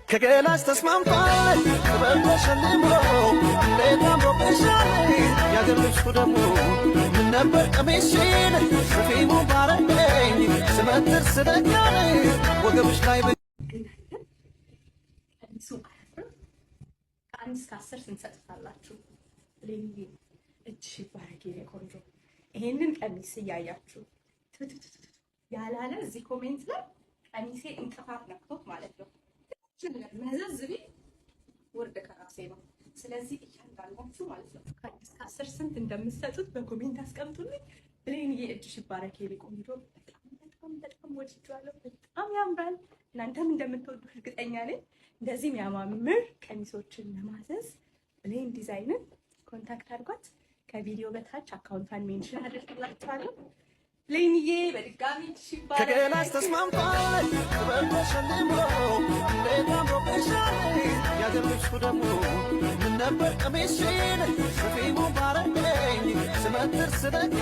ከገላሽ ተስማምቷል ጥበብ ተሸልሞ እንዴት አምሮብሻል ያገር ልብሱ ደግሞ ምን ነበር ቀሚስሽን ሸፊሙ ባረገኝ ስመትር ስደጋኝ ወገብሽ ላይ ቀሚሱ አያፍርም? ከአንድ እስከ 10 ስንት ትሰጡታላችሁ? ሌሊ እጅሽ ይባረክ የኔ ቆንጆ። ይሄንን ቀሚስ እያያችሁ ያላለ እዚህ ኮሜንት ላይ ቀሚሴ እንቅፋት ነክቶት ማለት ነው መዘዝ ቢል ወርደ ከራሴ ነው። ስለዚህ እያንዳንዳችሁ ማለት ነው ከአንድ እስከ 10 ስንት እንደምትሰጡት በኮሜንት አስቀምጡልኝ። ብሌንዬ እጅሽ ይባረክ የኔ ቆንጆ። በጣም ወድጄዋለሁ። በጣም ያምራል። እናንተም እንደምትወዱ እርግጠኛ ነኝ። እንደዚህ የሚያማምር ቀሚሶችን ለማዘዝ ብሌን ዲዛይንን ኮንታክት አድርጓት። ከቪዲዮ በታች አካውንቷን ሜንሽን አድርግላችኋለሁ። ብሌንዬ በድጋሚ እጅሽ ይባረክ። ከገላሽ ተስማምቷል ጥበብ ተሸልሞ እንዴት አምሮብሻል ያገር ልብሱ ደግሞ ምን ነበር ቀሚስሽን ሸፊሙ ባረገኝ ስመትር ስደጋ